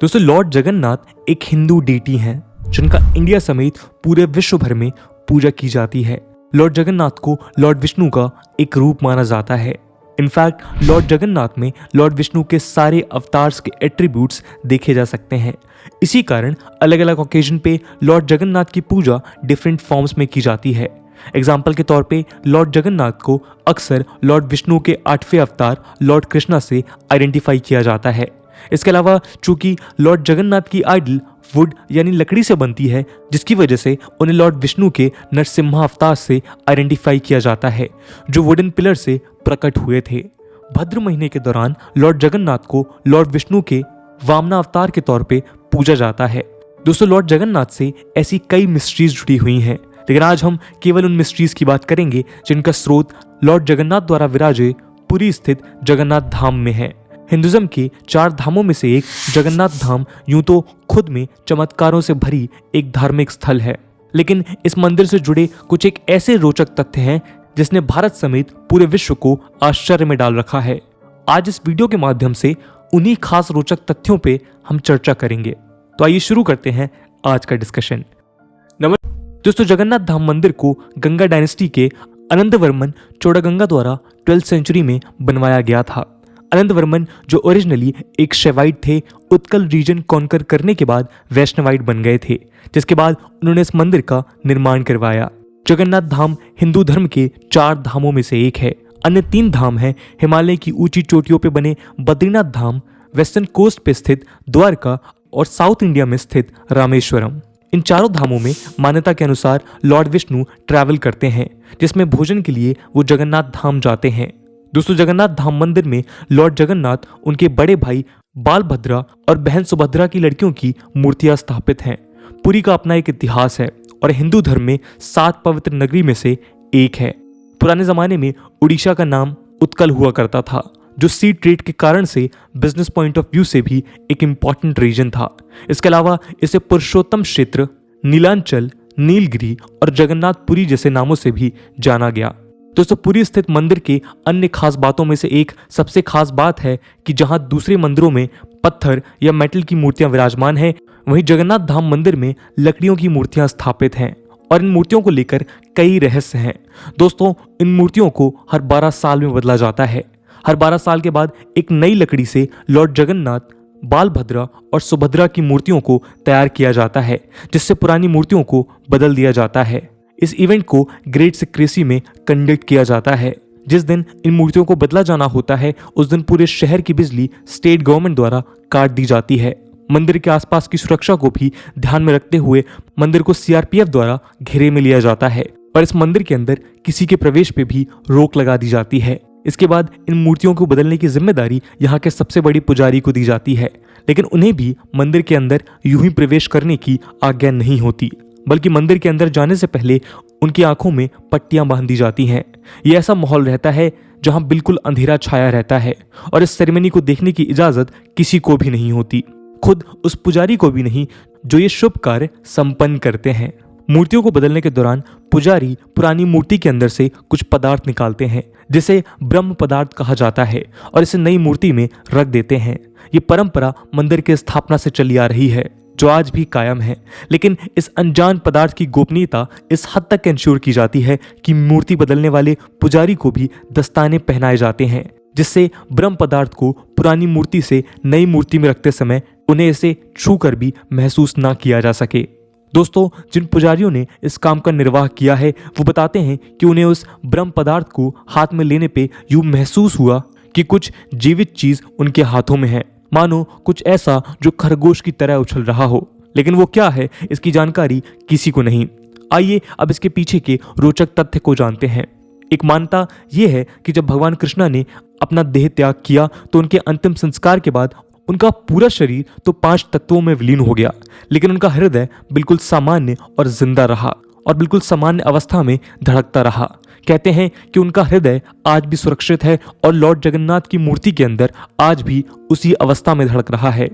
दोस्तों, लॉर्ड जगन्नाथ एक हिंदू डीटी हैं जिनका इंडिया समेत पूरे विश्व भर में पूजा की जाती है। लॉर्ड जगन्नाथ को लॉर्ड विष्णु का एक रूप माना जाता है। इनफैक्ट लॉर्ड जगन्नाथ में लॉर्ड विष्णु के सारे अवतार्स के एट्रीब्यूट्स देखे जा सकते हैं। इसी कारण अलग अलग ओकेजन पे लॉर्ड जगन्नाथ की पूजा डिफरेंट फॉर्म्स में की जाती है। एग्जाम्पल के तौर पे लॉर्ड जगन्नाथ को अक्सर लॉर्ड विष्णु के 8वें अवतार लॉर्ड कृष्णा से आइडेंटिफाई किया जाता है। इसके अलावा चूंकि लॉर्ड जगन्नाथ की आइडल वुड यानी लकड़ी से बनती है, जिसकी वजह से उन्हें लॉर्ड विष्णु के नरसिम्हा अवतार से आइडेंटिफाई किया जाता है, जो वुडन पिलर से प्रकट हुए थे। भद्र महीने के दौरान लॉर्ड जगन्नाथ को लॉर्ड विष्णु के वामना अवतार के तौर पे पूजा जाता है। दोस्तों, लॉर्ड जगन्नाथ से ऐसी कई मिस्ट्रीज जुड़ी हुई हैं, लेकिन आज हम केवल उन मिस्ट्रीज की बात करेंगे जिनका स्रोत लॉर्ड जगन्नाथ द्वारा विराजे पुरी स्थित जगन्नाथ धाम में है। हिंदुज्म के 4 धामों में से एक जगन्नाथ धाम यूं तो खुद में चमत्कारों से भरी एक धार्मिक स्थल है, लेकिन इस मंदिर से जुड़े कुछ एक ऐसे रोचक तथ्य हैं जिसने भारत समेत पूरे विश्व को आश्चर्य में डाल रखा है। आज इस वीडियो के माध्यम से उन्हीं खास रोचक तथ्यों पे हम चर्चा करेंगे। तो आइए शुरू करते हैं आज का डिस्कशन। दोस्तों, जगन्नाथ धाम मंदिर को गंगा डायनेस्टी के अनंतवर्मन चोड़गंगा द्वारा 12th सेंचुरी में बनवाया गया था। अनंतवर्मन, जो ओरिजिनली एक शैवाइट थे, उत्कल रीजन कॉन्कर करने के बाद वैष्णवाइट बन गए थे, जिसके बाद उन्होंने इस मंदिर का निर्माण करवाया। जगन्नाथ धाम हिंदू धर्म के 4 धामों में से एक है। अन्य 3 धाम हैं हिमालय की ऊंची चोटियों पर बने बद्रीनाथ धाम, वेस्टर्न कोस्ट पे स्थित द्वारका और साउथ इंडिया में स्थित रामेश्वरम। इन चारों धामों में मान्यता के अनुसार लॉर्ड विष्णु ट्रैवल करते हैं, जिसमें भोजन के लिए वो जगन्नाथ धाम जाते हैं। दोस्तों, जगन्नाथ धाम मंदिर में लॉर्ड जगन्नाथ, उनके बड़े भाई बालभद्रा और बहन सुभद्रा की लड़कियों की मूर्तियां स्थापित हैं। पुरी का अपना एक इतिहास है और हिंदू धर्म में 7 पवित्र नगरी में से एक है। पुराने जमाने में उड़ीसा का नाम उत्कल हुआ करता था, जो सी ट्रेड के कारण से बिजनेस पॉइंट ऑफ व्यू से भी एक इंपॉर्टेंट रीजन था। इसके अलावा इसे पुरुषोत्तम क्षेत्र, नीलांचल, नीलगिरी और जगन्नाथपुरी जैसे नामों से भी जाना गया। दोस्तों, पुरी स्थित मंदिर के अन्य खास बातों में से एक सबसे खास बात है कि जहां दूसरे मंदिरों में पत्थर या मेटल की मूर्तियां विराजमान हैं, वहीं जगन्नाथ धाम मंदिर में लकड़ियों की मूर्तियां स्थापित हैं और इन मूर्तियों को लेकर कई रहस्य हैं। दोस्तों, इन मूर्तियों को हर 12 साल में बदला जाता है। हर 12 साल के बाद एक नई लकड़ी से लॉर्ड जगन्नाथ, बालभद्रा और सुभद्रा की मूर्तियों को तैयार किया जाता है, जिससे पुरानी मूर्तियों को बदल दिया जाता है। इस इवेंट को ग्रेट सिक्रेसी में कंडक्ट किया जाता है। जिस दिन इन मूर्तियों को बदला जाना होता है, उस दिन पूरे शहर की बिजली स्टेट गवर्नमेंट द्वारा काट दी जाती है। मंदिर के आसपास की सुरक्षा को भी ध्यान में रखते हुए मंदिर को सीआरपीएफ द्वारा घेरे में लिया जाता है और इस मंदिर के अंदर किसी के प्रवेश पे भी रोक लगा दी जाती है। इसके बाद इन मूर्तियों को बदलने की जिम्मेदारी यहाँ के सबसे बड़ी पुजारी को दी जाती है, लेकिन उन्हें भी मंदिर के अंदर यूं ही प्रवेश करने की आज्ञा नहीं होती, बल्कि मंदिर के अंदर जाने से पहले उनकी आंखों में पट्टियां बांध दी जाती हैं। ये ऐसा माहौल रहता है जहां बिल्कुल अंधेरा छाया रहता है और इस सेरेमनी को देखने की इजाजत किसी को भी नहीं होती, खुद उस पुजारी को भी नहीं जो ये शुभ कार्य संपन्न करते हैं। मूर्तियों को बदलने के दौरान पुजारी पुरानी मूर्ति के अंदर से कुछ पदार्थ निकालते हैं, जिसे ब्रह्म पदार्थ कहा जाता है, और इसे नई मूर्ति में रख देते हैं। ये परंपरा मंदिर की स्थापना से चली आ रही है, जो आज भी कायम है। लेकिन इस अनजान पदार्थ की गोपनीयता इस हद तक इंश्योर की जाती है कि मूर्ति बदलने वाले पुजारी को भी दस्ताने पहनाए जाते हैं, जिससे ब्रह्म पदार्थ को पुरानी मूर्ति से नई मूर्ति में रखते समय उन्हें इसे छू कर भी महसूस ना किया जा सके। दोस्तों, जिन पुजारियों ने इस काम का निर्वाह किया है, वो बताते हैं कि उन्हें उस ब्रह्म पदार्थ को हाथ में लेने पे यूं महसूस हुआ कि कुछ जीवित चीज उनके हाथों में है, मानो कुछ ऐसा जो खरगोश की तरह उछल रहा हो। लेकिन वो क्या है, इसकी जानकारी किसी को नहीं। आइए अब इसके पीछे के रोचक तथ्य को जानते हैं। एक मान्यता यह है कि जब भगवान कृष्णा ने अपना देह त्याग किया, तो उनके अंतिम संस्कार के बाद उनका पूरा शरीर तो 5 तत्वों में विलीन हो गया, लेकिन उनका हृदय बिल्कुल सामान्य और जिंदा रहा और बिल्कुल सामान्य अवस्था में धड़कता रहा। कहते हैं कि उनका हृदय आज भी सुरक्षित है और लॉर्ड जगन्नाथ की मूर्ति के अंदर आज भी उसी अवस्था में धड़क रहा है।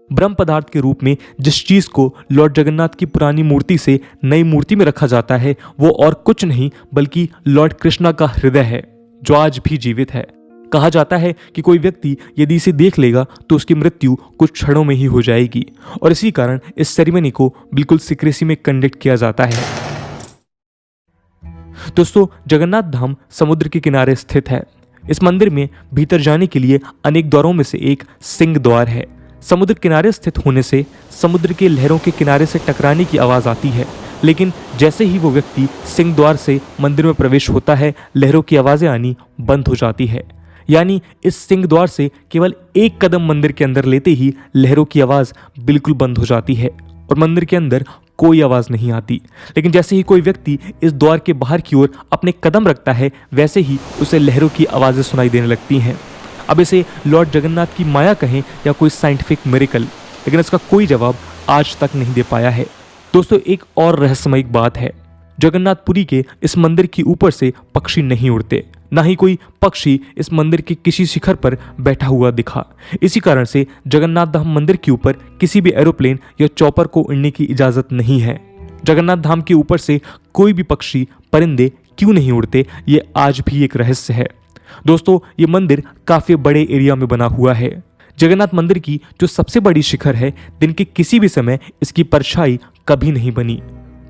ब्रह्म पदार्थ के रूप में जिस चीज को लॉर्ड जगन्नाथ की पुरानी मूर्ति से नई मूर्ति में रखा जाता है, वो और कुछ नहीं बल्कि लॉर्ड कृष्णा का हृदय है, जो आज भी जीवित है। कहा जाता है कि कोई व्यक्ति यदि इसे देख लेगा तो उसकी मृत्यु कुछ क्षणों में ही हो जाएगी और इसी कारण इस सेरेमनी को बिल्कुल सीक्रेसी में कंडक्ट किया जाता है। दोस्तों, जगन्नाथ धाम समुद्र के किनारे स्थित है। इस मंदिर में भीतर जाने के लिए अनेक द्वारों में से एक सिंह द्वार है। समुद्र किनारे स्थित होने से समुद्र के लहरों के किनारे से टकराने की आवाज़ आती है, लेकिन जैसे ही वो व्यक्ति सिंह द्वार से मंदिर में प्रवेश होता है, लहरों की आवाज़ें आनी बंद हो जाती है। यानी इस सिंह द्वार से केवल एक कदम मंदिर के अंदर लेते ही लहरों की आवाज़ बिल्कुल बंद हो जाती है और मंदिर के अंदर कोई आवाज़ नहीं आती। लेकिन जैसे ही कोई व्यक्ति इस द्वार के बाहर की ओर अपने कदम रखता है, वैसे ही उसे लहरों की आवाज़ें सुनाई देने लगती हैं। अब इसे लॉर्ड जगन्नाथ की माया कहें या कोई साइंटिफिक मिरेकल, लेकिन इसका कोई जवाब आज तक नहीं दे पाया है। दोस्तों, एक और रहस्यमयी बात है, जगन्नाथपुरी के इस मंदिर के ऊपर से पक्षी नहीं उड़ते, ना ही कोई पक्षी इस मंदिर के किसी शिखर पर बैठा हुआ दिखा। इसी कारण से जगन्नाथ धाम मंदिर के ऊपर किसी भी एरोप्लेन या चॉपर को उड़ने की इजाज़त नहीं है। जगन्नाथ धाम के ऊपर से कोई भी पक्षी, परिंदे क्यों नहीं उड़ते, ये आज भी एक रहस्य है। दोस्तों, ये मंदिर काफ़ी बड़े एरिया में बना हुआ है। जगन्नाथ मंदिर की जो सबसे बड़ी शिखर है, दिन के किसी भी समय इसकी परछाई कभी नहीं बनी।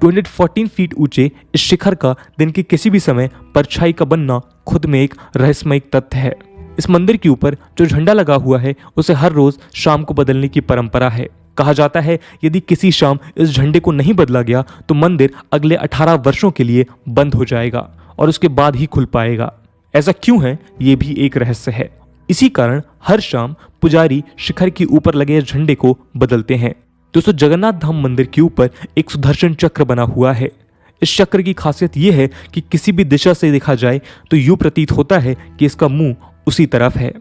214 फीट ऊंचे इस शिखर का दिन के किसी भी समय परछाई का बनना खुद में एक रहस्यमय तथ्य है। इस मंदिर के ऊपर जो झंडा लगा हुआ है, उसे हर रोज शाम को बदलने की परंपरा है। कहा जाता है यदि किसी शाम इस झंडे को नहीं बदला गया तो मंदिर अगले 18 वर्षों के लिए बंद हो जाएगा और उसके बाद ही खुल पाएगा। ऐसा क्यों है, ये भी एक रहस्य है। इसी कारण हर शाम पुजारी शिखर के ऊपर लगे झंडे को बदलते हैं। दोस्तों, जगन्नाथ धाम मंदिर के ऊपर एक सुदर्शन चक्र बना हुआ है। इस चक्र की खासियत यह है कि किसी भी दिशा से देखा जाए तो यूं प्रतीत होता है कि इसका मुंह उसी तरफ है।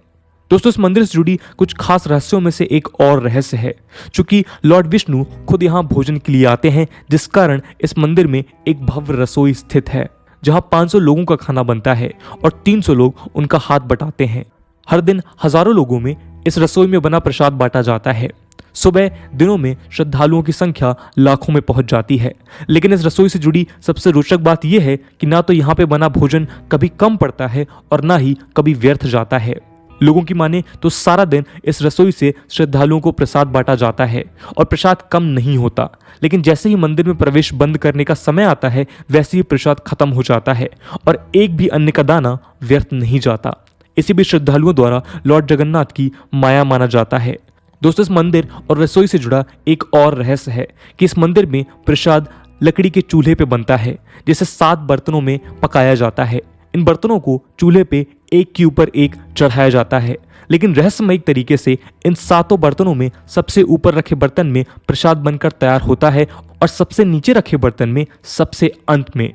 दोस्तों, इस मंदिर से जुड़ी कुछ खास रहस्यों में से एक और रहस्य है। चूंकि लॉर्ड विष्णु खुद यहाँ भोजन के लिए आते हैं, जिस कारण इस मंदिर में एक भव्य रसोई स्थित है जहाँ 500 लोगों का खाना बनता है और 300 लोग उनका हाथ बटाते हैं। हर दिन हजारों लोगों में इस रसोई में बना प्रसाद बांटा जाता है। सुबह दिनों में श्रद्धालुओं की संख्या लाखों में पहुंच जाती है। लेकिन इस रसोई से जुड़ी सबसे रोचक बात यह है कि ना तो यहाँ पे बना भोजन कभी कम पड़ता है और ना ही कभी व्यर्थ जाता है। लोगों की माने तो सारा दिन इस रसोई से श्रद्धालुओं को प्रसाद बांटा जाता है और प्रसाद कम नहीं होता। लेकिन जैसे ही मंदिर में प्रवेश बंद करने का समय आता है, वैसे ही प्रसाद खत्म हो जाता है और एक भी अन्न का दाना व्यर्थ नहीं जाता। इसी भी श्रद्धालुओं द्वारा लॉर्ड जगन्नाथ की माया माना जाता है। दोस्तों, इस मंदिर और रसोई से जुड़ा एक और रहस्य है कि इस मंदिर में प्रसाद लकड़ी के चूल्हे पे बनता है, जिसे 7 बर्तनों में पकाया जाता है। इन बर्तनों को चूल्हे पे एक के ऊपर एक चढ़ाया जाता है, लेकिन रहस्यमयी तरीके से इन 7 बर्तनों में सबसे ऊपर रखे बर्तन में प्रसाद बनकर तैयार होता है और सबसे नीचे रखे बर्तन में सबसे अंत में।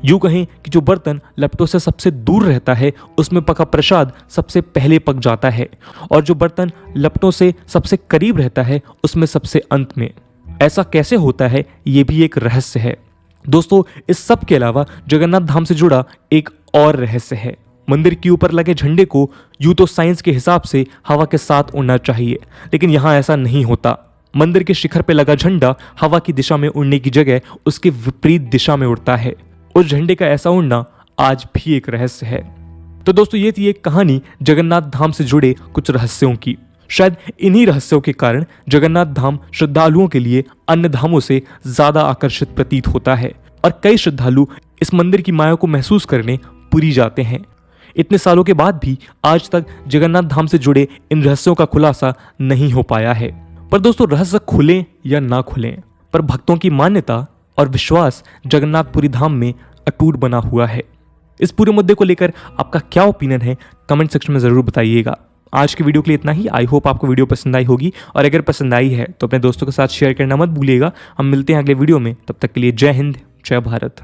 यूं कहें कि जो बर्तन लपटों से सबसे दूर रहता है, उसमें पका प्रसाद सबसे पहले पक जाता है और जो बर्तन लपटों से सबसे करीब रहता है, उसमें सबसे अंत में। ऐसा कैसे होता है, ये भी एक रहस्य है। दोस्तों, इस सब के अलावा जगन्नाथ धाम से जुड़ा एक और रहस्य है। मंदिर के ऊपर लगे झंडे को यूं तो साइंस के हिसाब से हवा के साथ उड़ना चाहिए, लेकिन यहाँ ऐसा नहीं होता। मंदिर के शिखर पे लगा झंडा हवा की दिशा में उड़ने की जगह उसके विपरीत दिशा में उड़ता है। उस झंडे का ऐसा उड़ना आज भी एक रहस्य है। तो दोस्तों, ये थी एक कहानी जगन्नाथ धाम से जुड़े कुछ रहस्यों की। शायद इन्हीं रहस्यों के कारण जगन्नाथ धाम श्रद्धालुओं के लिए अन्य धामों से ज्यादा आकर्षित प्रतीत होता है और कई श्रद्धालु इस मंदिर की माया को महसूस करने पुरी जाते हैं। इतने सालों के बाद भी आज तक जगन्नाथ धाम से जुड़े इन रहस्यों का खुलासा नहीं हो पाया है। पर दोस्तों, रहस्य खुलें या ना खुलें, पर भक्तों की मान्यता और विश्वास जगन्नाथपुरी धाम में अटूट बना हुआ है। इस पूरे मुद्दे को लेकर आपका क्या ओपिनियन है, कमेंट सेक्शन में ज़रूर बताइएगा। आज की वीडियो के लिए इतना ही। आई होप आपको वीडियो पसंद आई होगी और अगर पसंद आई है तो अपने दोस्तों के साथ शेयर करना मत भूलिएगा। हम मिलते हैं अगले वीडियो में, तब तक के लिए जय हिंद, जय भारत।